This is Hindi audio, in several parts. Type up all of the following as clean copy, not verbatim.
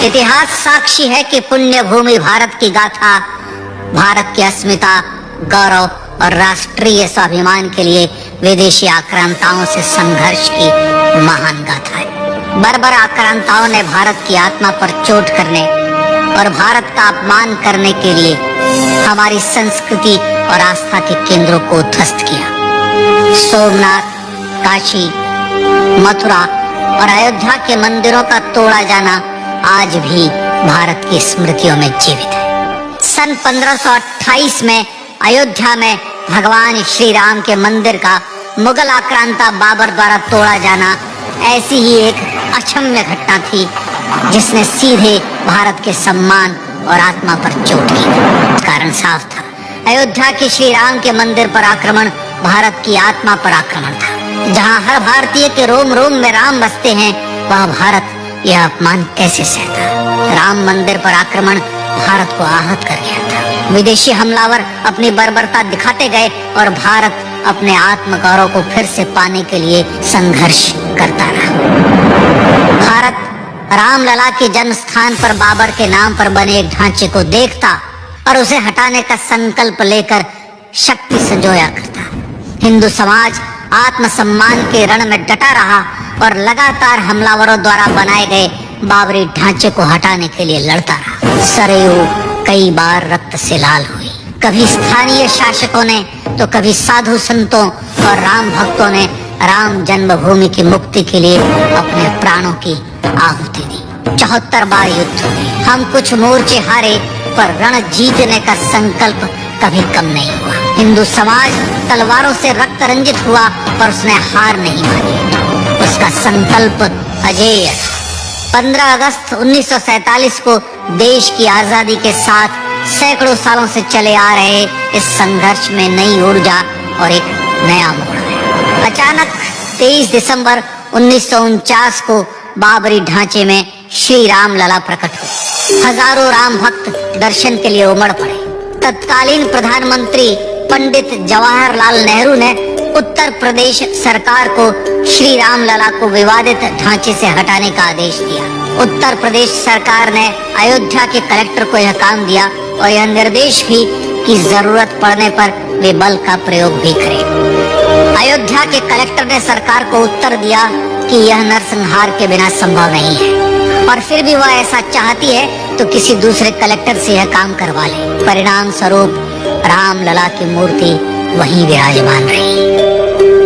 इतिहास साक्षी है कि पुण्य भूमि भारत की गाथा भारत की अस्मिता, गौरव और राष्ट्रीय स्वाभिमान के लिए विदेशी आक्रांताओं से संघर्ष की महान गाथा है। बर्बर आक्रांताओं ने भारत की आत्मा पर चोट करने और भारत का अपमान करने के लिए हमारी संस्कृति और आस्था के केंद्रों को ध्वस्त किया। सोमनाथ, काशी, मथुरा और अयोध्या के मंदिरों का तोड़ा जाना आज भी भारत की स्मृतियों में जीवित है। सन 1528 में अयोध्या में भगवान श्री राम के मंदिर का मुगल आक्रांता बाबर द्वारा तोड़ा जाना ऐसी ही एक अक्षम्य घटना थी जिसने सीधे भारत के सम्मान और आत्मा पर चोट की। कारण साफ था, अयोध्या के श्री राम के मंदिर पर आक्रमण भारत की आत्मा पर आक्रमण था। जहां हर भारतीय के रोम रोम में राम बसते हैं, वह भारत यह अपमान कैसे सहता। राम मंदिर पर आक्रमण भारत को आहत कर गया था। विदेशी हमलावर अपनी बर्बरता दिखाते गए और भारत अपने आत्मगौरव को फिर से पाने के लिए संघर्ष करता रहा। भारत रामलला के जन्म स्थान पर बाबर के नाम पर बने एक ढांचे को देखता और उसे हटाने का संकल्प लेकर शक्ति संजोया करता। हिंदू समाज आत्मसम्मान के रण में डटा रहा और लगातार हमलावरों द्वारा बनाए गए बाबरी ढांचे को हटाने के लिए लड़ता रहा। सरयू कई बार रक्त से लाल हुई। कभी स्थानीय शासकों ने तो कभी साधु संतों और राम भक्तों ने राम जन्मभूमि की मुक्ति के लिए अपने प्राणों की आहुति दी। 74 बार युद्ध हुए। हम कुछ मोर्चे हारे, पर रण जीतने का संकल्प कभी कम नहीं हुआ। हिंदू समाज तलवारों से रक्त रंजित हुआ, पर उसने हार नहीं मानी। उसका संकल्प अजेय। 15 अगस्त 1947 को देश की आजादी के साथ सैकड़ों सालों से चले आ रहे इस संघर्ष में नई ऊर्जा और एक नया मोड़ आया। अचानक 23 दिसंबर 1949 को बाबरी ढांचे में श्री राम लला प्रकट हुए। हजारों राम भक्त दर्शन के लिए उमड़ पड़े। तत्कालीन प्रधानमंत्री पंडित जवाहरलाल नेहरू ने उत्तर प्रदेश सरकार को श्री राम लला को विवादित ढांचे से हटाने का आदेश दिया। उत्तर प्रदेश सरकार ने अयोध्या के कलेक्टर को यह काम दिया और यह निर्देश भी कि जरूरत पड़ने पर वे बल का प्रयोग भी करें। अयोध्या के कलेक्टर ने सरकार को उत्तर दिया कि यह नरसंहार के बिना संभव नहीं है, और फिर भी वह ऐसा चाहती है तो किसी दूसरे कलेक्टर से यह काम करवा ले। परिणाम स्वरूप राम लला की मूर्ति वहीं विराजमान रही।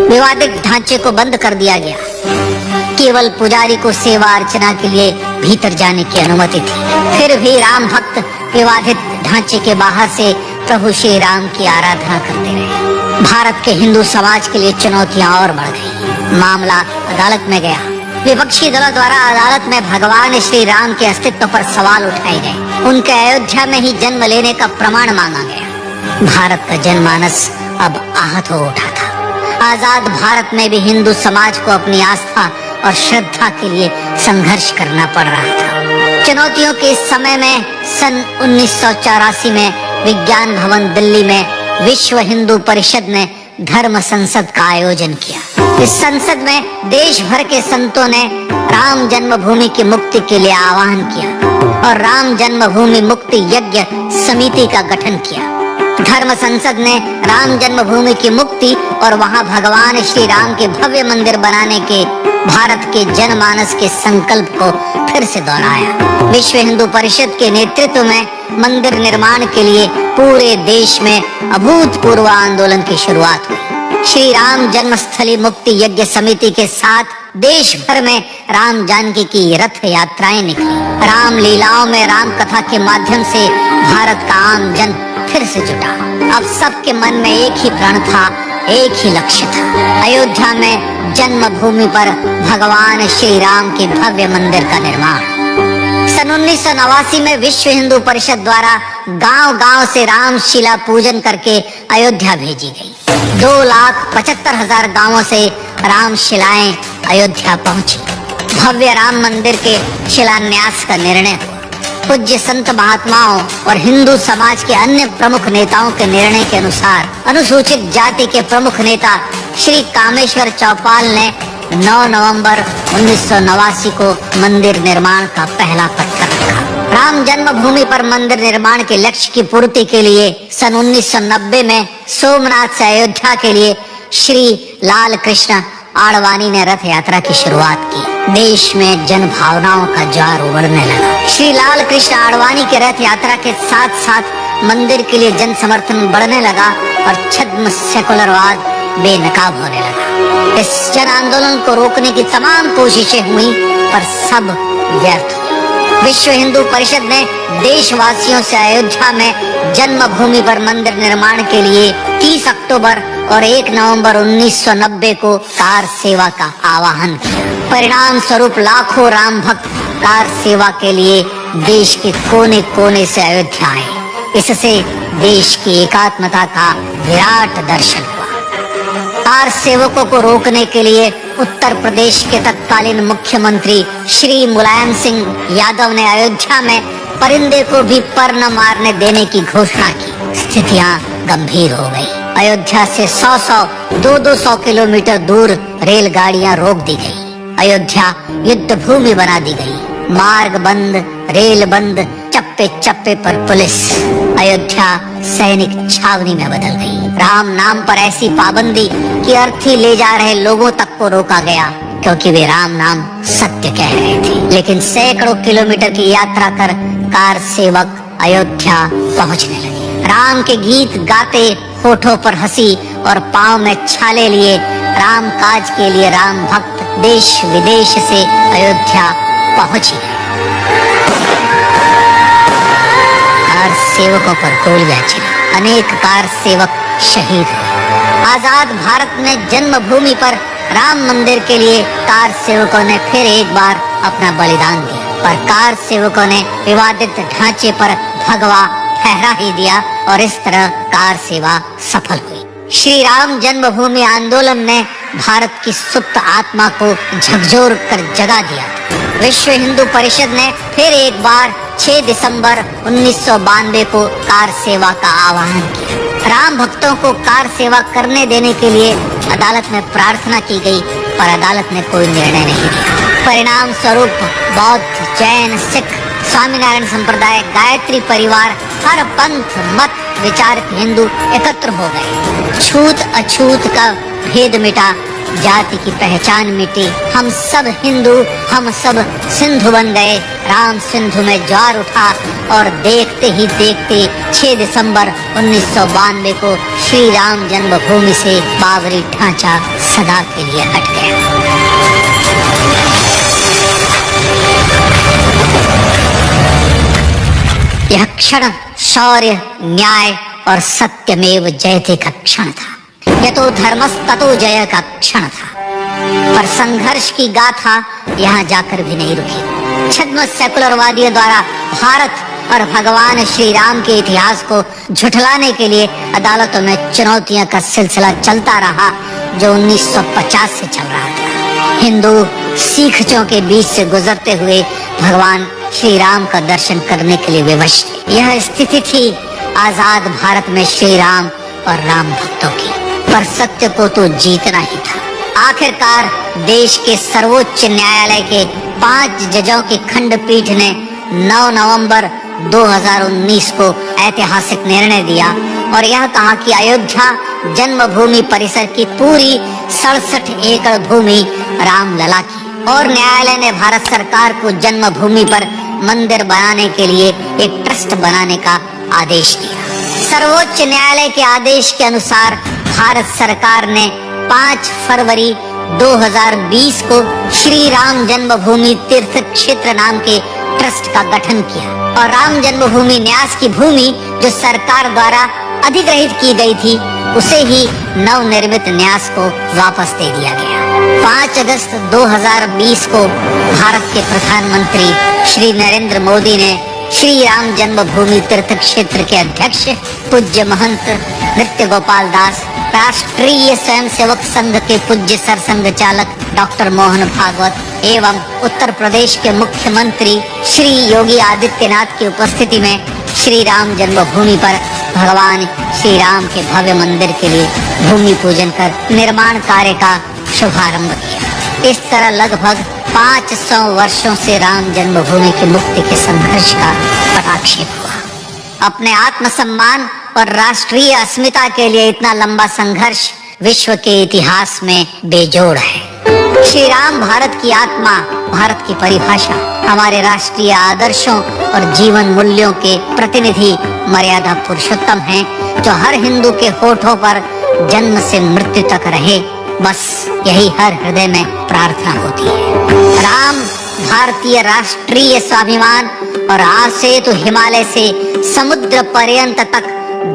विवादित ढांचे को बंद कर दिया गया। केवल पुजारी को सेवा अर्चना के लिए भीतर जाने की अनुमति थी। फिर भी राम भक्त विवादित ढांचे के बाहर से प्रभु श्री राम की आराधना करते रहे। भारत के हिंदू समाज के लिए चुनौतियां और बढ़ गई। मामला अदालत में गया। विपक्षी दलों द्वारा अदालत में भगवान श्री राम के अस्तित्व पर सवाल उठाए गए। उनके अयोध्या में ही जन्म लेने का प्रमाण मांगा गया। भारत का जनमानस अब आहत हो उठा था। आजाद भारत में भी हिंदू समाज को अपनी आस्था और श्रद्धा के लिए संघर्ष करना पड़ रहा था। चुनौतियों के इस समय में सन 1984 में विज्ञान भवन दिल्ली में विश्व हिंदू परिषद ने धर्म संसद का आयोजन किया। इस संसद में देश भर के संतों ने राम जन्मभूमि की मुक्ति के लिए आह्वान किया और राम जन्मभूमि मुक्ति यज्ञ समिति का गठन किया। धर्म संसद ने राम जन्मभूमि की मुक्ति और वहां भगवान श्री राम के भव्य मंदिर बनाने के भारत के जनमानस के संकल्प को फिर से दोहराया। विश्व हिंदू परिषद के नेतृत्व में मंदिर निर्माण के लिए पूरे देश में अभूतपूर्व आंदोलन की शुरुआत हुई। श्री राम जन्मस्थली मुक्ति यज्ञ समिति के साथ देश भर में राम जानकी की रथ यात्राएं निकली। राम लीलाओं में राम कथा के माध्यम से भारत का आम जन फिर से जुटा। अब सबके मन में एक ही प्रण था, एक ही लक्ष्य था। अयोध्या में जन्मभूमि पर भगवान श्री राम के भव्य मंदिर का निर्माण। सन 1989 में विश्व हिंदू परिषद द्वारा गांव-गांव से राम शिला पूजन करके अयोध्या भेजी गई। 2,75,000 गांवों से राम शिलाएं अयोध्या पहुंची। भव्य राम मंदिर के शिलान्यास का निर्णय हुआ। पूज्य संत महात्माओं और हिंदू समाज के अन्य प्रमुख नेताओं के निर्णय के अनुसार अनुसूचित जाति के प्रमुख नेता श्री कामेश्वर चौपाल ने 9 नवंबर 1989 को मंदिर निर्माण का पहला पत्थर रखा। राम जन्मभूमि पर मंदिर निर्माण के लक्ष्य की पूर्ति के लिए सन 1990 में सोमनाथ से अयोध्या के लिए श्री लाल कृष्ण आडवाणी ने रथ यात्रा की शुरुआत की। देश में जन भावनाओं का ज्वार उमड़ने लगा। श्री लाल कृष्ण आडवाणी के रथ यात्रा के साथ साथ मंदिर के लिए जन समर्थन बढ़ने लगा और छद्म सेकुलरवाद बेनकाब होने लगा। इस जन आंदोलन को रोकने की तमाम कोशिशें हुई पर सब व्यर्थ हुई। विश्व हिंदू परिषद ने देशवासियों से अयोध्या में जन्मभूमि पर मंदिर निर्माण के लिए 30 अक्टूबर और 1 नवंबर 1990 को कार सेवा का आह्वान किया। परिणाम स्वरूप लाखों राम भक्त कार सेवा के लिए देश के कोने कोने से अयोध्या आए। इससे देश की एकात्मता का विराट दर्शन हुआ। कार सेवकों को रोकने के लिए उत्तर प्रदेश के तत्कालीन मुख्यमंत्री श्री मुलायम सिंह यादव ने अयोध्या में परिंदे को भी पर न मारने देने की घोषणा की। स्थितियां गंभीर हो गई। अयोध्या से 100 200 किलोमीटर दूर रेलगाड़ियां रोक दी गई। अयोध्या युद्ध भूमि बना दी गई। मार्ग बंद, रेल बंद, चप्पे चप्पे पर पुलिस। अयोध्या सैनिक छावनी में बदल गई। राम नाम पर ऐसी पाबंदी कि अर्थी ले जा रहे लोगों तक को रोका गया क्योंकि वे राम नाम सत्य कह रहे थे। लेकिन सैकड़ों किलोमीटर की यात्रा कर कार सेवक अयोध्या पहुंचने लगे। राम के गीत गाते, होठों पर हंसी और पांव में छाले लिए राम काज के लिए राम भक्त देश विदेश से अयोध्या पहुंच गए। कार सेवकों पर गोलियां चली। अनेक कार सेवक शहीद हुए। आजाद भारत में जन्मभूमि पर राम मंदिर के लिए कार सेवकों ने फिर एक बार अपना बलिदान दिया, पर कार सेवकों ने विवादित ढांचे पर भगवा ठहरा ही दिया और इस तरह कार सेवा सफल हुई। श्री राम जन्मभूमि आंदोलन ने भारत की सुप्त आत्मा को झकझोर कर जगा दिया। विश्व हिंदू परिषद ने फिर एक बार 6 दिसंबर 1992 को कार सेवा का आह्वान किया। राम भक्तों को कार सेवा करने देने के लिए अदालत में प्रार्थना की गई, पर अदालत ने कोई निर्णय नहीं दिया। परिणाम स्वरूप बौद्ध, जैन, सिख, स्वामीनारायण संप्रदाय, गायत्री परिवार, हर पंथ मत विचारित हिंदू एकत्र हो गए। छूत अछूत का भेद मिटा, जाति की पहचान मिटी। हम सब हिंदू, हम सब सिंधु बन गए। राम सिंधु में ज्वार उठा और देखते ही देखते 6 दिसंबर 1992 को श्री राम जन्मभूमि से बाबरी ढांचा सदा के लिए हट गया। यह क्षण शौर्य, न्याय और सत्यमेव जयते का क्षण था। यतो धर्मस्ततो जय का क्षण था। पर संघर्ष की गाथा यहाँ जाकर भी नहीं रुकी। छद्म सेकुलरवादियों द्वारा भारत और भगवान श्री राम के इतिहास को झुठलाने के लिए अदालतों में चुनौतियों का सिलसिला चलता रहा, जो 1950 से चल रहा था। हिंदू सिखों के बीच से गुजरते हुए भगवान श्री राम का दर्शन करने के लिए विवश थे। यह स्थिति थी आजाद भारत में श्री राम और राम भक्तों की। पर सत्य को तो जीतना ही था। आखिरकार देश के सर्वोच्च न्यायालय के 5 जजों की खंडपीठ ने 9 नवंबर 2019 को ऐतिहासिक निर्णय दिया और यह कहा कि अयोध्या जन्मभूमि परिसर की पूरी 67 एकड़ भूमि रामलला की। और न्यायालय ने भारत सरकार को जन्मभूमि पर मंदिर बनाने के लिए एक ट्रस्ट बनाने का आदेश दिया। सर्वोच्च न्यायालय के आदेश के अनुसार भारत सरकार ने 5 फरवरी 2020 को श्री राम जन्मभूमि तीर्थ क्षेत्र नाम के ट्रस्ट का गठन किया और राम जन्मभूमि न्यास की भूमि जो सरकार द्वारा अधिग्रहित की गई थी, उसे ही नवनिर्मित न्यास को वापस दे दिया गया। 5 अगस्त 2020 को भारत के प्रधानमंत्री श्री नरेंद्र मोदी ने श्री राम जन्मभूमि तीर्थ क्षेत्र के अध्यक्ष पूज्य महंत नृत्य गोपाल दास, राष्ट्रीय स्वयंसेवक संघ के पूज्य सरसंघ चालक डॉक्टर मोहन भागवत एवं उत्तर प्रदेश के मुख्यमंत्री श्री योगी आदित्यनाथ की उपस्थिति में श्री राम जन्मभूमि पर भगवान श्री राम के भव्य मंदिर के लिए भूमि पूजन कर निर्माण कार्य का शुभारंभ किया। इस तरह लगभग 500 वर्षों से राम जन्मभूमि की मुक्ति के संघर्ष का पटाक्षेप हुआ। अपने आत्मसम्मान और राष्ट्रीय अस्मिता के लिए इतना लंबा संघर्ष विश्व के इतिहास में बेजोड़ है। श्री राम भारत की आत्मा, भारत की परिभाषा, हमारे राष्ट्रीय आदर्शों और जीवन मूल्यों के प्रतिनिधि, मर्यादा पुरुषोत्तम हैं, जो हर हिंदू के होठों पर जन्म से मृत्यु तक रहे। बस यही हर हृदय में प्रार्थना होती है। राम भारतीय राष्ट्रीय स्वाभिमान और आसेतु हिमालय से समुद्र पर्यंत तक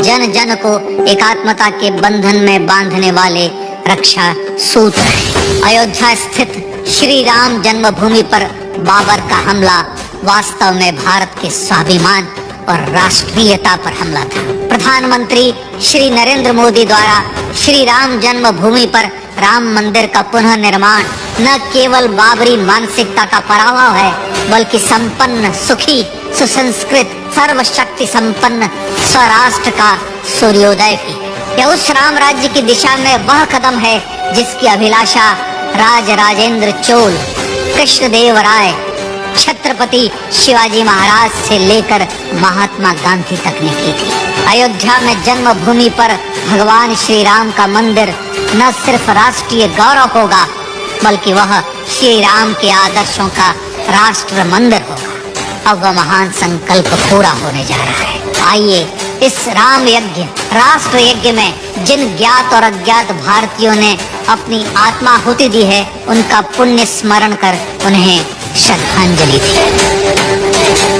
जन जन को एकात्मता के बंधन में बांधने वाले रक्षा सूत्र है। अयोध्या स्थित श्री राम जन्मभूमि पर बाबर का हमला वास्तव में भारत के स्वाभिमान और राष्ट्रीयता पर हमला था। प्रधानमंत्री श्री नरेंद्र मोदी द्वारा श्री राम जन्मभूमि पर राम मंदिर का पुनः निर्माण न केवल बाबरी मानसिकता का पराभव है, बल्कि संपन्न, सुखी, सुसंस्कृत, सर्वशक्ति संपन्न स्वराष्ट्र का सूर्योदय भी है। यह उस राम राज्य की दिशा में वह कदम है जिसकी अभिलाषा राज राजेंद्र चोल, कृष्णदेव राय, छत्रपति शिवाजी महाराज से लेकर महात्मा गांधी तक ने की थी। अयोध्या में जन्मभूमि पर भगवान श्री राम का मंदिर न सिर्फ राष्ट्रीय गौरव होगा, बल्कि वह श्री राम के आदर्शों का राष्ट्र मंदिर होगा। अब वह महान संकल्प पूरा होने जा रहा है। आइए इस राम यज्ञ, राष्ट्र यज्ञ में जिन ज्ञात और अज्ञात भारतीयों ने अपनी आत्माहुति दी है, उनका पुण्य स्मरण कर उन्हें श्रद्धांजलि दी।